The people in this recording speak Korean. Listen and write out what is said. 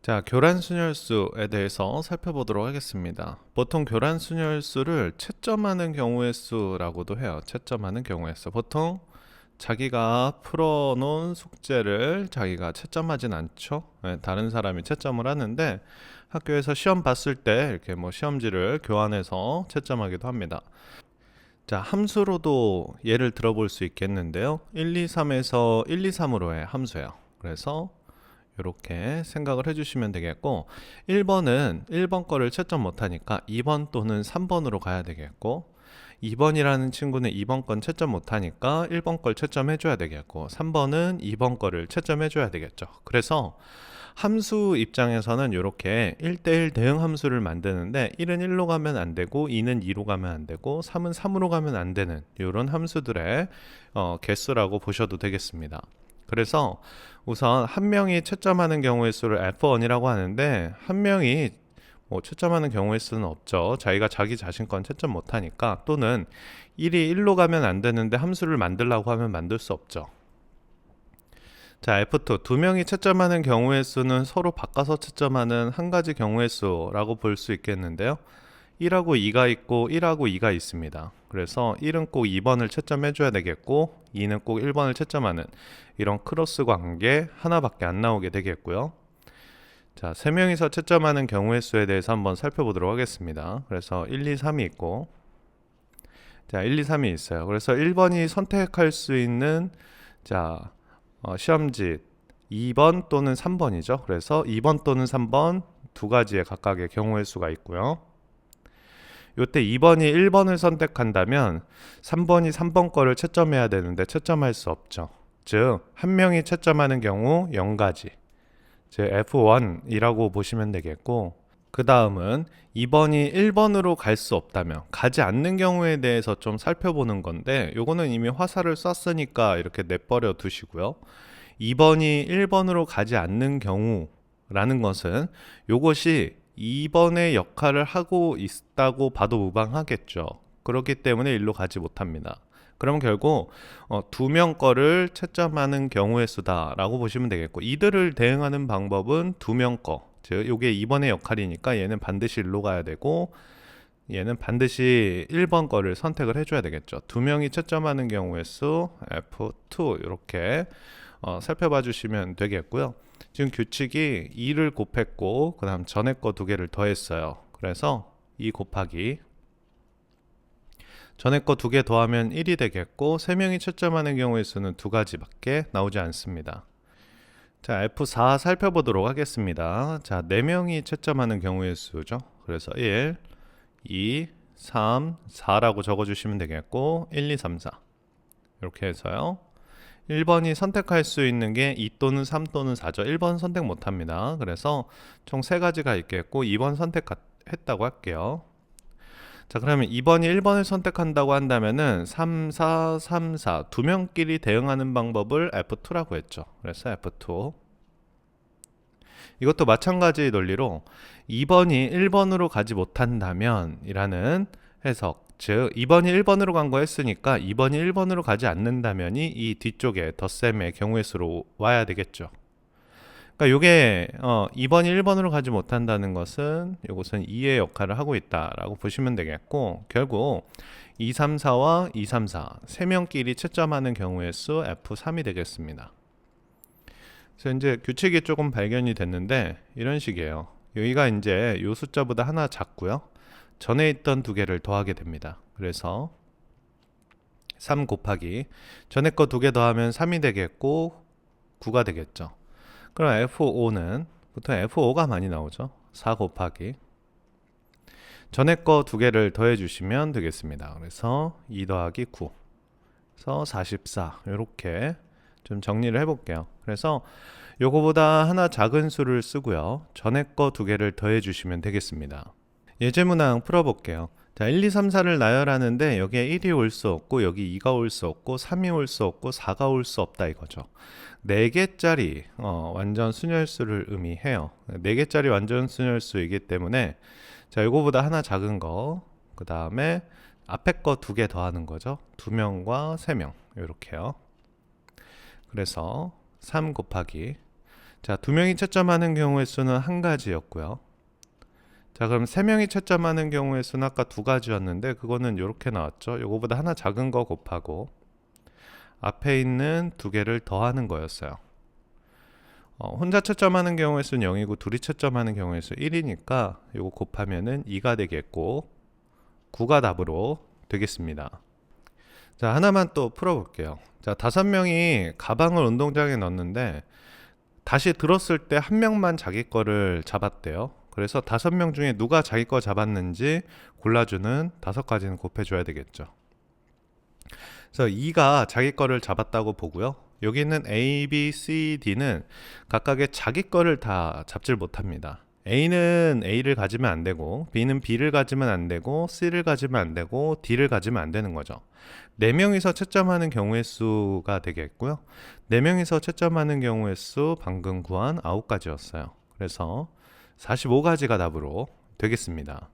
자, 교란순열수에 대해서 살펴보도록 하겠습니다. 보통 교란순열수를 채점하는 경우의 수라고도 해요. 채점하는 경우의 수. 보통 자기가 풀어놓은 숙제를 자기가 채점하진 않죠. 다른 사람이 채점을 하는데 학교에서 시험 봤을 때 이렇게 뭐 시험지를 교환해서 채점하기도 합니다. 자, 함수로도 예를 들어볼 수 있겠는데요. 1, 2, 3에서 1, 2, 3으로의 함수예요. 그래서 이렇게 생각을 해주시면 되겠고 1번은 1번 거를 채점 못하니까 2번 또는 3번으로 가야 되겠고 2번이라는 친구는 2번 건 채점 못하니까 1번 걸 채점해줘야 되겠고 3번은 2번 거를 채점해줘야 되겠죠. 그래서 함수 입장에서는 이렇게 1대1 대응 함수를 만드는데 1은 1로 가면 안 되고 2는 2로 가면 안 되고 3은 3으로 가면 안 되는 이런 함수들의 개수라고 보셔도 되겠습니다. 그래서 우선 한 명이 채점하는 경우의 수를 F1이라고 하는데 한 명이 뭐 채점하는 경우의 수는 없죠. 자기가 자기 자신 건 채점 못하니까. 또는 1이 1로 가면 안 되는데 함수를 만들라고 하면 만들 수 없죠. 자, F2 두 명이 채점하는 경우의 수는 서로 바꿔서 채점하는 한 가지 경우의 수라고 볼 수 있겠는데요. 1하고 2가 있고 1하고 2가 있습니다. 그래서 1은 꼭 2번을 채점해 줘야 되겠고 2는 꼭 1번을 채점하는 이런 크로스 관계 하나밖에 안 나오게 되겠고요. 자, 3명이서 채점하는 경우의 수에 대해서 한번 살펴보도록 하겠습니다. 그래서 1, 2, 3이 있고 자, 1, 2, 3이 있어요. 그래서 1번이 선택할 수 있는 자, 시험지 2번 또는 3번이죠. 그래서 2번 또는 3번 두 가지의 각각의 경우의 수가 있고요. 요때 2번이 1번을 선택한다면 3번이 3번 거를 채점해야 되는데 채점할 수 없죠. 즉, 한 명이 채점하는 경우 0가지. 즉, F1이라고 보시면 되겠고, 그 다음은 2번이 1번으로 갈 수 없다면, 가지 않는 경우에 대해서 좀 살펴보는 건데, 요거는 이미 화살을 쐈으니까 이렇게 내버려 두시고요. 2번이 1번으로 가지 않는 경우라는 것은 요것이 2번의 역할을 하고 있다고 봐도 무방하겠죠. 그렇기 때문에 일로 가지 못합니다. 그럼 결국 두 명 거를 채점하는 경우의 수다라고 보시면 되겠고 이들을 대응하는 방법은 두 명 거, 즉 이게 2번의 역할이니까 얘는 반드시 일로 가야 되고 얘는 반드시 1번 거를 선택을 해줘야 되겠죠. 두 명이 채점하는 경우의 수 F2 이렇게 살펴봐 주시면 되겠고요. 지금 규칙이 2를 곱했고 그 다음 전에 거 두 개를 더했어요. 그래서 2 곱하기 전에 거 두 개 더하면 1이 되겠고 3명이 채점하는 경우의 수는 두 가지밖에 나오지 않습니다. 자, F4 살펴보도록 하겠습니다. 자, 4명이 채점하는 경우의 수죠. 그래서 1, 2, 3, 4라고 적어주시면 되겠고 1, 2, 3, 4 이렇게 해서요. 1번이 선택할 수 있는 게 2 또는 3 또는 4죠. 1번 선택 못합니다. 그래서 총 3가지가 있겠고 2번 선택했다고 할게요. 자, 그러면 2번이 1번을 선택한다고 한다면은 3, 4, 3, 4 두 명끼리 대응하는 방법을 F2라고 했죠. 그래서 F2 이것도 마찬가지 논리로 2번이 1번으로 가지 못한다면 이라는 해석, 즉 2번이 1번으로 간 거 했으니까 2번이 1번으로 가지 않는다면이 이 뒤쪽에 덧셈의 경우의 수로 와야 되겠죠. 그러니까 요게 2번이 1번으로 가지 못한다는 것은 이것은 2의 역할을 하고 있다라고 보시면 되겠고 결국 2, 3, 4와 2, 3, 4 3명끼리 채점하는 경우의 수 F3이 되겠습니다. 그래서 이제 규칙이 조금 발견이 됐는데 이런 식이에요. 여기가 이제 요 숫자보다 하나 작고요. 전에 있던 두 개를 더하게 됩니다. 그래서 3 곱하기 전에 거 두 개 더하면 3이 되겠고 9가 되겠죠. 그럼 F5는 보통 F5가 많이 나오죠. 4 곱하기 전에 거 두 개를 더해 주시면 되겠습니다. 그래서 2 더하기 9 그래서 44 이렇게 좀 정리를 해볼게요. 그래서 요거보다 하나 작은 수를 쓰고요. 전에 거 두 개를 더해 주시면 되겠습니다. 예제문항 풀어볼게요. 자, 1, 2, 3, 4를 나열하는데 여기에 1이 올 수 없고 여기 2가 올 수 없고 3이 올 수 없고 4가 올 수 없다 이거죠. 4개짜리 완전 순열수를 의미해요. 4개짜리 완전 순열수이기 때문에 자, 요거보다 하나 작은 거, 그 다음에 앞에 거 두 개 더하는 거죠. 2명과 3명 이렇게요. 그래서 3 곱하기 자, 2명이 채점하는 경우의 수는 한 가지였고요. 자, 그럼 3명이 채점하는 경우의 수는 아까 2가지였는데 그거는 이렇게 나왔죠. 요거보다 하나 작은 거 곱하고 앞에 있는 2개를 더하는 거였어요. 혼자 채점하는 경우의 수는 0이고 둘이 채점하는 경우의 수 1이니까 요거 곱하면은 2가 되겠고 9가 답으로 되겠습니다. 자, 하나만 또 풀어볼게요. 자, 5명이 가방을 운동장에 넣었는데 다시 들었을 때 한 명만 자기 거를 잡았대요. 그래서 5명 중에 누가 자기 거 잡았는지 골라주는 5가지는 곱해줘야 되겠죠. 그래서 2가 자기 거를 잡았다고 보고요. 여기는 A, B, C, D는 각각의 자기 거를 다 잡질 못합니다. A는 A를 가지면 안 되고 B는 B를 가지면 안 되고 C를 가지면 안 되고 D를 가지면 안 되는 거죠. 4명이서 채점하는 경우의 수가 되겠고요. 4명이서 채점하는 경우의 수 방금 구한 9가지였어요. 그래서 45가지가 답으로 되겠습니다.